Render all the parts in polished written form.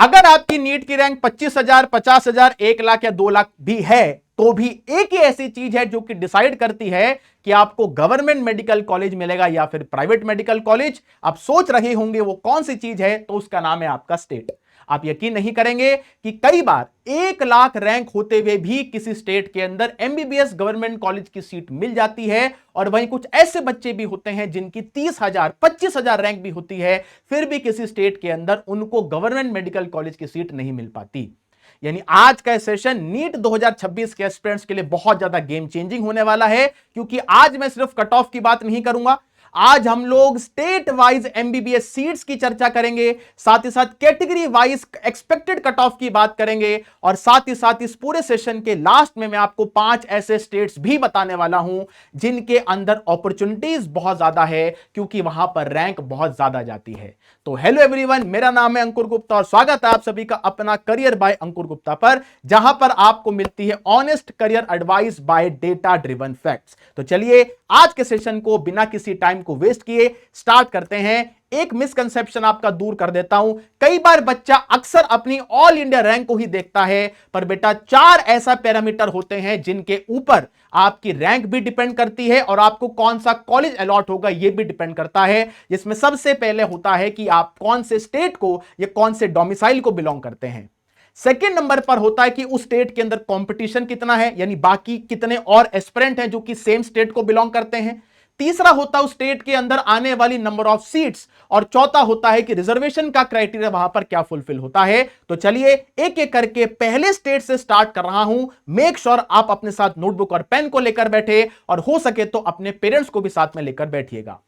अगर आपकी नीट की रैंक 25,000, 50,000, 1 लाख या 2 लाख भी है, तो भी एक ही ऐसी चीज है जो कि डिसाइड करती है कि आपको गवर्नमेंट मेडिकल कॉलेज मिलेगा या फिर प्राइवेट मेडिकल कॉलेज। आप सोच रहे होंगे वो कौन सी चीज है, तो उसका नाम है आपका स्टेट। आप यकीन नहीं करेंगे कि कई बार 1 लाख रैंक होते हुए भी किसी स्टेट के अंदर एमबीबीएस गवर्नमेंट कॉलेज की सीट मिल जाती है, और वहीं कुछ ऐसे बच्चे भी होते हैं जिनकी 30,000, 25,000 रैंक भी होती है, फिर भी किसी स्टेट के अंदर उनको गवर्नमेंट मेडिकल कॉलेज की सीट नहीं मिल पाती। यानी आज का सेशन नीट 2026 के एस्पिरेंट्स के लिए बहुत ज्यादा गेम चेंजिंग होने वाला है, क्योंकि आज मैं सिर्फ कट ऑफ की बात नहीं करूंगा, आज हम लोग स्टेट वाइज एमबीबीएस सीट्स की चर्चा करेंगे, साथ ही साथ category wise expected cut off की बात करेंगे, और साथ ही साथ इस पूरे सेशन के लास्ट में मैं आपको 5 ऐसे स्टेट्स भी बताने वाला हूं जिनके अंदर अपॉर्चुनिटीज बहुत ज्यादा है, क्योंकि वहां पर रैंक बहुत ज्यादा जाती है। तो हेलो एवरीवन, मेरा नाम है अंकुर गुप्ता और स्वागत है आप सभी का अपना करियर बाय अंकुर गुप्ता पर, जहां पर आपको मिलती है honest career advice bye data driven facts. तो चलिए आज के सेशन को बिना किसी टाइम को वेस्ट किए स्टार्ट करते हैं। एक मिसकंसेप्शन आपका दूर कर देता हूं। कई बार बच्चा अक्सर अपनी ऑल इंडिया रैंक को ही देखता है, पर बेटा 4 ऐसा पैरामीटर होते हैं जिनके ऊपर आपकी रैंक भी डिपेंड करती है और आपको कौन सा कॉलेज अलॉट होगा यह भी डिपेंड करता है। जिसमें सबसे पहले होता है कि आप कौन से स्टेट को या कौन से डोमिसाइल को बिलोंग करते हैं। सेकेंड नंबर पर होता है कि उस स्टेट के अंदर कंपटीशन कितना है, यानी बाकी कितने और एस्पिरेंट हैं जो कि सेम स्टेट को बिलोंग करते हैं। तीसरा होता है उस स्टेट के अंदर आने वाली नंबर ऑफ सीट्स, और चौथा होता है कि रिजर्वेशन का क्राइटेरिया वहां पर क्या फुलफिल होता है। तो चलिए एक एक करके पहले स्टेट से स्टार्ट कर रहा हूं। मेक श्योर आप अपने साथ नोटबुक और पेन को लेकर बैठे, और हो सके तो अपने पेरेंट्स को भी साथ में लेकर बैठिएगा।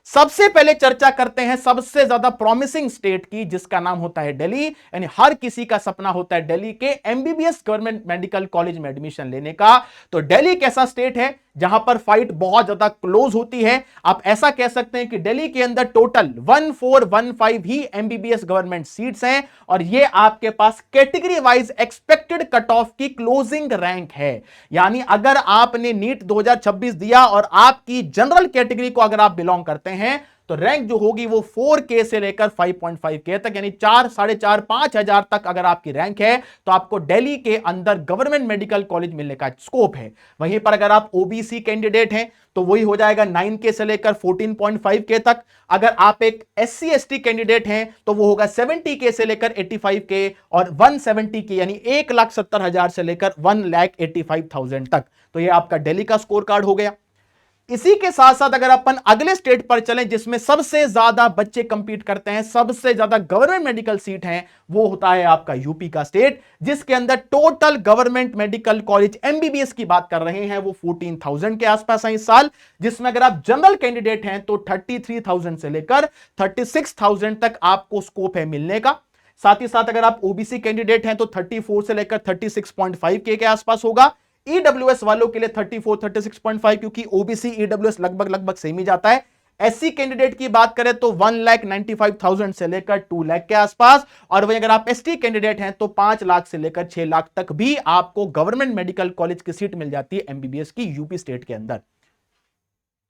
सबसे पहले चर्चा करते हैं सबसे ज्यादा प्रॉमिसिंग स्टेट की, जिसका नाम होता है दिल्ली। यानी हर किसी का सपना होता है दिल्ली के एमबीबीएस गवर्नमेंट मेडिकल कॉलेज में एडमिशन लेने का। तो दिल्ली एक ऐसा स्टेट है जहां पर फाइट बहुत ज्यादा क्लोज होती है। आप ऐसा कह सकते हैं कि दिल्ली के अंदर टोटल 1415 ही एमबीबीएस गवर्नमेंट सीट्स हैं, और ये आपके पास category wise expected cut off की क्लोजिंग रैंक है। यानी अगर आपने नीट 2026 दिया और आपकी जनरल कैटेगरी को अगर आप बिलोंग करते हैं, तो रैंक जो होगी वो 4K से लेकर 5.5K तक, यानी 4, 4.5, 5,000 तक अगर आपकी रैंक है तो आपको दिल्ली के अंदर गवर्नमेंट मेडिकल कॉलेज मिलने का स्कोप है। वहीं पर अगर आप ओबीसी कैंडिडेट हैं तो वही हो जाएगा 9K से लेकर 14.5K तक। अगर आप एक SC ST कैंडिडेट हैं तो वो होगा 70K से लेकर 85K, और 170K यानी 1,70,000 से लेकर 1,85,000 तक। तो ये आपका दिल्ली का स्कोर कार्ड हो गया। इसी के साथ साथ अगर अपन अगले स्टेट पर चलें जिसमें सबसे ज्यादा बच्चे कंपीट करते हैं, सबसे ज्यादा गवर्नमेंट मेडिकल सीट हैं, वो होता है आपका यूपी का स्टेट, जिसके अंदर total government medical college MBBS की बात कर रहे हैं वो 14,000 के आसपास है इस साल। जिसमें अगर आप जनरल कैंडिडेट हैं तो 33,000 से लेकर 36,000 तक आपको स्कोप है मिलने का। साथ ही साथ अगर आप ओबीसी कैंडिडेट हैं तो 34 से लेकर 36.5K के आसपास होगा। ईडब्ल्यूएस वालों के लिए 34, 36.5, क्योंकि ओबीसी ईडब्ल्यूएस लगभग सेम ही जाता है। एससी कैंडिडेट की बात करें तो 1,95,000 से लेकर 2 लाख के आसपास, और वहीं अगर आप एसटी कैंडिडेट हैं तो 5 लाख से लेकर 6 लाख तक भी आपको गवर्नमेंट मेडिकल कॉलेज की सीट मिल जाती है एमबीबीएस की यूपी स्टेट के अंदर।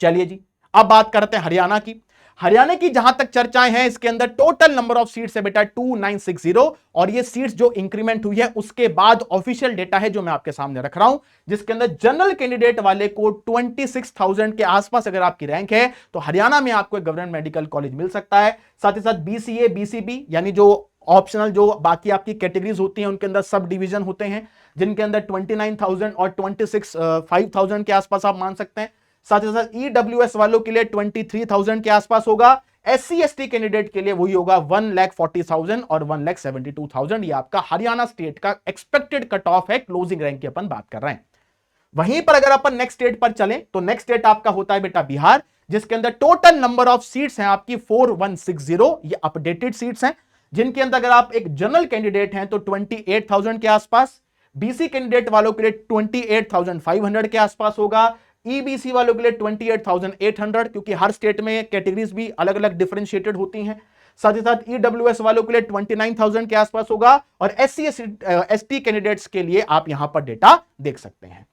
चलिए जी, अब बात करते हैं हरियाणा की। हरियाणा की जहां तक चर्चाएं हैं, इसके अंदर टोटल नंबर ऑफ सीट्स है बेटा 2960, और ये सीट्स जो इंक्रीमेंट हुई है उसके बाद ऑफिशियल डेटा है जो मैं आपके सामने रख रहा हूं, जिसके अंदर जनरल कैंडिडेट वाले को 26,000 के आसपास अगर आपकी रैंक है तो हरियाणा में आपको एक गवर्नमेंट मेडिकल कॉलेज मिल सकता है। साथ ही साथ बीसीए, बीसीबी यानी जो ऑप्शनल जो बाकी आपकी कैटेगरीज होती हैं उनके अंदर सब डिवीजन होते हैं, जिनके अंदर 29,000 और 26,500 के आसपास आप मान सकते हैं। साथ ही साथ ईडब्ल्यूएस वालों के लिए 23,000 के आसपास होगा। एससी एसटी कैंडिडेट के लिए वही होगा 1,40,000 और 1,72,000। ये आपका हरियाणा स्टेट का एक्सपेक्टेड कट ऑफ है, क्लोजिंग रैंक की अपन बात कर रहे हैं। वहीं पर अगर अपन नेक्स्ट स्टेट पर चलें तो नेक्स्ट स्टेट आपका होता है बेटा बिहार, जिसके अंदर टोटल नंबर ऑफ सीट्स हैं आपकी 4160। ये अपडेटेड सीट्स हैं, जिनके अंदर अगर आप एक जनरल कैंडिडेट हैं तो 28,000 के आसपास, बीसी कैंडिडेट वालों के लिए 28,500 के आसपास होगा, ईबीसी वालों के लिए 28,800, क्योंकि हर स्टेट में कैटेगरीज भी अलग अलग डिफरेंशिएटेड होती हैं। साथ ही साथ ईडब्ल्यूएस वालों के लिए 29,000 के आसपास होगा, और एससी एसटी कैंडिडेट्स के लिए आप यहां पर डेटा देख सकते हैं।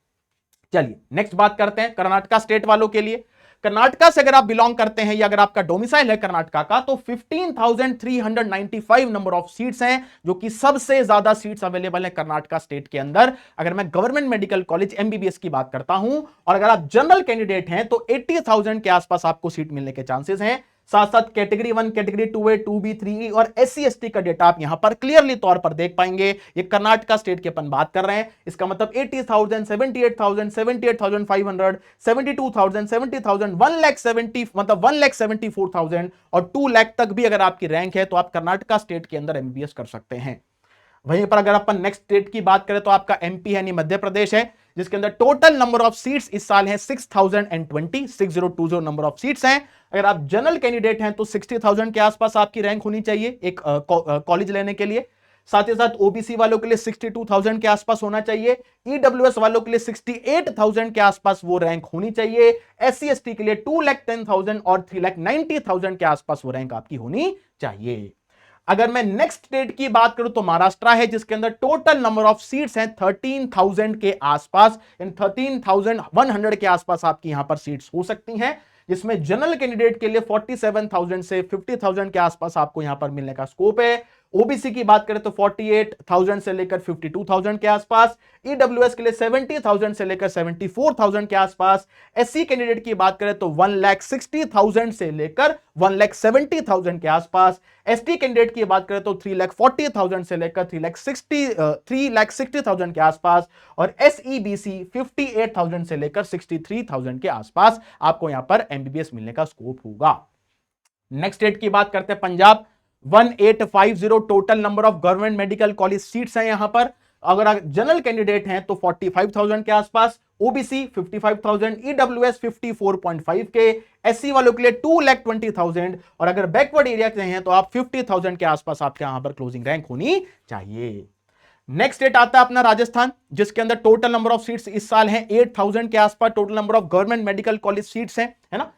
चलिए नेक्स्ट बात करते हैं कर्नाटका स्टेट वालों के लिए। कर्नाटका से अगर आप बिलोंग करते हैं या अगर आपका डोमिसाइल है कर्नाटका का, तो 15,395 नंबर ऑफ सीट्स हैं, जो कि सबसे ज्यादा सीट्स अवेलेबल है कर्नाटका स्टेट के अंदर। अगर मैं गवर्नमेंट मेडिकल कॉलेज एमबीबीएस की बात करता हूं, और अगर आप जनरल कैंडिडेट हैं तो 80,000 के आसपास आपको सीट मिलने के चांसेस हैं। साथ साथ category 1, category 2A, 2B, 3E और SC/ST का डेटा आप यहां पर क्लियरली तौर पर देख पाएंगे। ये कर्नाटका स्टेट की अपन बात कर रहे हैं, इसका मतलब 80,000, 78,000, 78,500, 72,000, 70,000, 1,70,000 मतलब 1,74,000 और 2 लाख तक भी अगर आपकी रैंक है तो आप कर्नाटका स्टेट के अंदर एमबीबीएस कर सकते हैं। वहीं पर अगर अपन नेक्स्ट स्टेट की बात करें तो आपका एमपी यानी मध्य प्रदेश है, जिसके अंदर टोटल नंबर ऑफ सीट्स इस साल है 6020 नंबर ऑफ सीट्स हैं। अगर आप जनरल कैंडिडेट हैं तो 60,000 के आसपास आपकी रैंक होनी चाहिए एक कॉलेज लेने के लिए। साथ ही साथ ओबीसी वालों के लिए 62,000 के आसपास होना चाहिए, ईडब्ल्यूएस वालों के लिए 68,000 के आसपास वो रैंक होनी चाहिए, SC/ST के लिए 2,10,000 और 3,90,000 के आसपास वो रैंक आपकी होनी चाहिए। अगर मैं नेक्स्ट स्टेट की बात करूं तो महाराष्ट्र है, जिसके अंदर टोटल नंबर ऑफ सीट्स हैं 13,000 के आसपास, इन 13,100 के आसपास आपकी यहां पर सीट्स हो सकती हैं, जिसमें जनरल कैंडिडेट के लिए 47,000 से 50,000 के आसपास आपको यहां पर मिलने का स्कोप है। ओबीसी की बात करें तो 48,000 से लेकर 52,000 के आसपास, ईडब्ल्यूएस के लिए 70,000 से लेकर 74,000 के आसपास, एससी कैंडिडेट की बात करें तो 1,60,000 से लेकर 1,70,000 के आसपास, एसटी कैंडिडेट की बात करें तो 3,40,000 से लेकर 3,60,000 के आसपास, और एसईबीसी 58,000 से लेकर 63,000 के आसपास आपको यहां पर एमबीबीएस मिलने का स्कोप होगा। नेक्स्ट स्टेट की बात करते हैं Punjab, 1850 total number of government medical college seats हैं यहां पर। अगर आप जनरल कैंडिडेट हैं तो 45,000 के आसपास, ओबीसी 55,000, ईडब्ल्यूएस 54.5 के, एससी वालों के लिए 2,20,000 और अगर बैकवर्ड एरिया से हैं तो आप 50,000 के आसपास आपके यहां पर क्लोजिंग रैंक होनी चाहिए। नेक्स्ट स्टेट आता है अपना राजस्थान, जिसके अंदर टोटल नंबर ऑफ सीट्स इस साल है 8,000 के आसपास total number of government medical college seats हैं, है ना।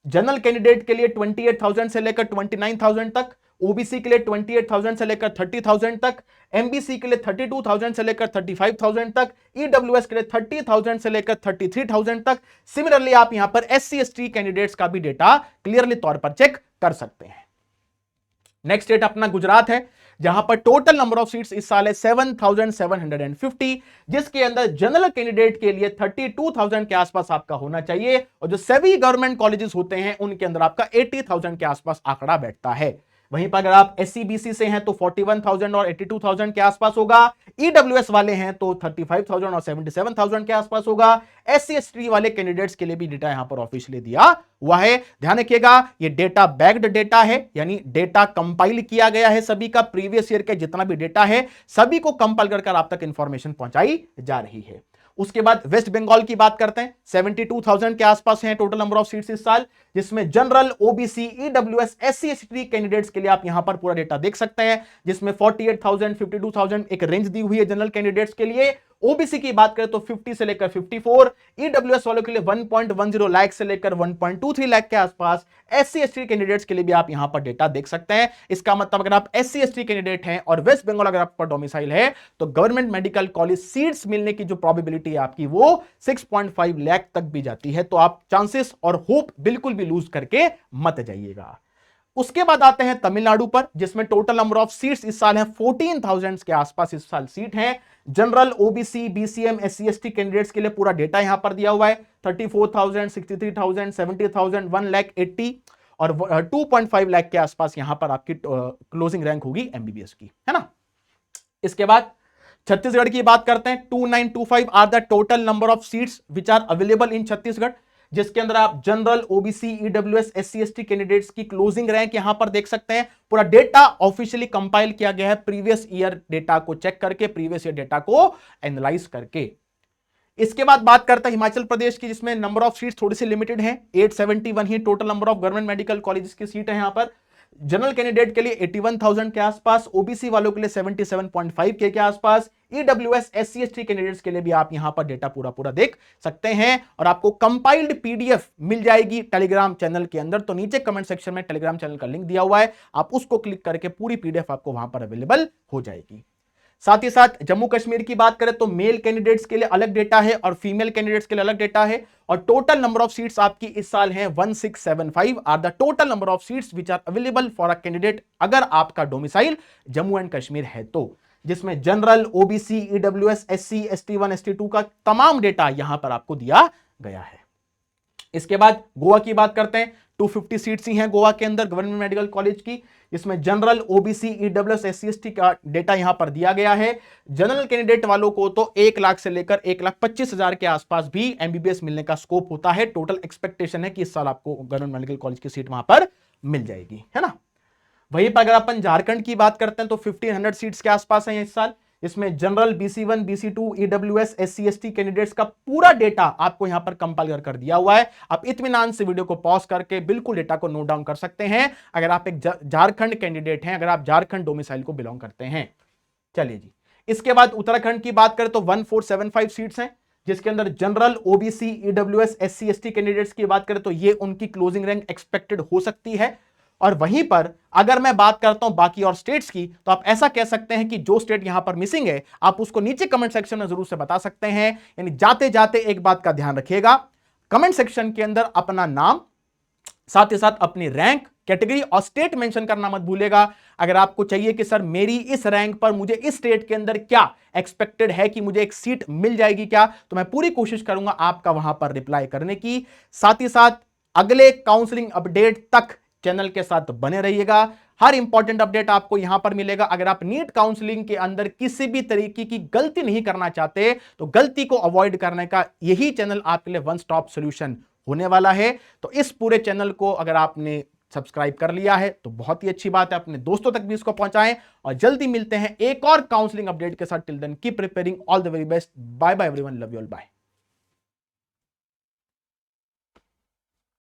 जनरल कैंडिडेट के लिए 28,000 से लेकर 29,000 तक, ओबीसी के लिए 28,000 से लेकर 30,000 तक, एमबीसी के लिए 32,000 से लेकर 35,000 तक, ईडब्ल्यूएस के लिए 30,000 से लेकर 33,000 तक। सिमिलरली आप यहां पर SC/ST कैंडिडेट्स का भी डेटा क्लियरली तौर पर चेक कर सकते हैं। नेक्स्ट स्टेट अपना गुजरात है, जहां पर टोटल नंबर ऑफ सीट्स इस साल है 7,750, जिसके अंदर जनरल कैंडिडेट के लिए 32,000 के आसपास आपका होना चाहिए, और जो सभी गवर्नमेंट कॉलेजेस होते हैं उनके अंदर आपका 80,000 के आसपास आंकड़ा बैठता है। वहीं पर अगर आप SCBC से हैं तो 41,000 और 82,000 के आसपास होगा, ईडब्ल्यूएस वाले हैं तो 35,000 और 77,000 के आसपास होगा, SC/ST वाले कैंडिडेट्स के लिए भी डेटा यहां पर ऑफिशियली दिया हुआ है। ध्यान रखिएगा ये डेटा बैक्ड डेटा है, यानी डेटा कंपाइल किया गया है, सभी का प्रीवियस ईयर का जितना भी डेटा है सभी को कंपाइल कर आप तक इंफॉर्मेशन पहुंचाई जा रही है। उसके बाद वेस्ट बंगाल की बात करते हैं, 72,000 के आसपास हैं टोटल नंबर ऑफ सीट्स इस साल, जिसमें general, OBC, EWS, SC/ST candidates के लिए आप यहां पर पूरा डेटा देख सकते हैं, जिसमें 48,000, 52,000 एक रेंज दी हुई है जनरल कैंडिडेट्स के लिए। ओबीसी की बात करें तो 50 से लेकर 54, ईडब्ल्यूएस वालों के लिए 1.10 लाख से लेकर 1.23 लाख के आसपास, SC/ST कैंडिडेट्स के लिए भी आप यहां पर डेटा देख सकते हैं। इसका मतलब अगर आप SC/ST कैंडिडेट हैं और वेस्ट बंगाल अगर आपका डोमिसाइल है तो गवर्नमेंट मेडिकल कॉलेज सीट्स मिलने की जो प्रोबेबिलिटी है आपकी वो 6.5 लाख तक भी जाती है। तो आप चांसेस और होप बिल्कुल भी लूज करके मत जाइएगा। उसके बाद आते हैं तमिलनाडु पर, जिसमें टोटल नंबर ऑफ सीट्स इस साल है 14,000 के आसपास इस साल सीट है। General, OBC, BCM, SC/ST candidates के लिए पूरा डेटा यहां पर दिया हुआ है, 34,000, 63,000, 70,000, 1,80,000 और 2.5 लाख के आसपास यहां पर आपकी क्लोजिंग रैंक होगी एमबीबीएस की, है ना। इसके बाद छत्तीसगढ़ की बात करते हैं, 2,925 are the total number of seats which are available in Chhattisgarh, जिसके अंदर आप general, OBC, EWS, SC/ST candidates की क्लोजिंग रैंक यहां पर देख सकते हैं। पूरा डेटा ऑफिशियली कंपाइल किया गया है प्रीवियस ईयर डेटा को चेक करके, प्रीवियस ईयर डेटा को एनालाइज करके। इसके बाद बात करते हैं हिमाचल प्रदेश की, जिसमें नंबर ऑफ सीट्स थोड़ी सी लिमिटेड है, 871 ही total number of government medical colleges की सीट है यहां पर। जनरल कैंडिडेट के लिए 81,000 के आसपास, ओबीसी वालों के लिए 77.5 के आसपास, ईडब्ल्यूएस, SC/ST कैंडिडेट्स के लिए भी आप यहां पर डेटा पूरा देख सकते हैं। और आपको कंपाइल्ड PDF मिल जाएगी टेलीग्राम चैनल के अंदर, तो नीचे कमेंट सेक्शन में टेलीग्राम चैनल का लिंक दिया हुआ है, आप उसको क्लिक करके पूरी PDF आपको वहां पर अवेलेबल हो जाएगी। साथ ही साथ जम्मू कश्मीर की बात करें तो मेल कैंडिडेट्स के लिए अलग डेटा है और फीमेल कैंडिडेट्स के लिए अलग डेटा है। और टोटल नंबर ऑफ सीट्स आपकी इस साल है 1675 are the total number of seats which are available for a candidate अगर आपका डोमिसाइल जम्मू एंड कश्मीर है तो, जिसमें जनरल, ओबीसी, ईडब्ल्यूएस, एससी, एसटी1, एसटी2 का तमाम डेटा यहां पर आपको दिया गया है। इसके बाद गोवा की बात करते हैं। 250 सीट्स ही हैं गोवा के अंदर गवर्नमेंट मेडिकल कॉलेज की, जिसमें general, OBC, EWS, SC, ST का डेटा यहां पर दिया गया है। जनरल कैंडिडेट वालों को तो 1 लाख से लेकर 1,25,000 के आसपास भी एमबीबीएस मिलने का स्कोप होता है। टोटल एक्सपेक्टेशन है कि इस साल आपको गवर्नमेंट मेडिकल कॉलेज की सीट वहां पर मिल जाएगी, है ना। वहीं पर अगर अपन झारखंड की बात करते हैं तो 1500 सीट्स के आसपास है इस साल। इसमें general, BC1, BC2, EWS, SC, ST candidates का पूरा डेटा आपको यहां पर कंपाइल कर दिया हुआ है। आप इत्मीनान से वीडियो को पॉज करके बिल्कुल डेटा को नोट डाउन कर सकते हैं अगर आप एक झारखंड कैंडिडेट हैं, अगर आप झारखंड डोमिसाइल को बिलोंग करते हैं। चलिए जी, इसके बाद उत्तराखंड की बात करें तो 1475 सीट्स हैं, जिसके अंदर general, OBC, EWS, SC, ST candidates की बात करें तो ये उनकी क्लोजिंग रैंक एक्सपेक्टेड हो सकती है। और वहीं पर अगर मैं बात करता हूं बाकी और स्टेट्स की, तो आप ऐसा कह सकते हैं कि जो स्टेट यहां पर मिसिंग है आप उसको नीचे कमेंट सेक्शन में जरूर से बता सकते हैं। यानी जाते जाते एक बात का ध्यान रखिएगा, कमेंट सेक्शन के अंदर अपना नाम, साथ ही साथ अपनी रैंक, कैटेगरी और स्टेट मेंशन करना मत भूलेगा। अगर आपको चाहिए कि सर मेरी इस रैंक पर मुझे इस स्टेट के अंदर क्या एक्सपेक्टेड है कि मुझे एक सीट मिल जाएगी क्या, तो मैं पूरी कोशिश करूंगा आपका वहां पर रिप्लाई करने की। साथ ही साथ अगले काउंसलिंग अपडेट तक चैनल के साथ बने रहिएगा। हर इंपॉर्टेंट अपडेट आपको यहां पर मिलेगा। अगर आप नीट काउंसलिंग के अंदर किसी भी तरीके की गलती नहीं करना चाहते तो गलती को अवॉइड करने का यही चैनल आपके लिए वन स्टॉप सॉल्यूशन होने वाला है। तो इस पूरे चैनल को अगर आपने सब्सक्राइब कर लिया है तो बहुत ही अच्छी बात है, अपने दोस्तों तक भी इसको पहुंचाएं और जल्दी मिलते हैं एक और काउंसलिंग अपडेट के साथ। Till then keep preparing, all the very best, bye bye everyone, love you all, bye.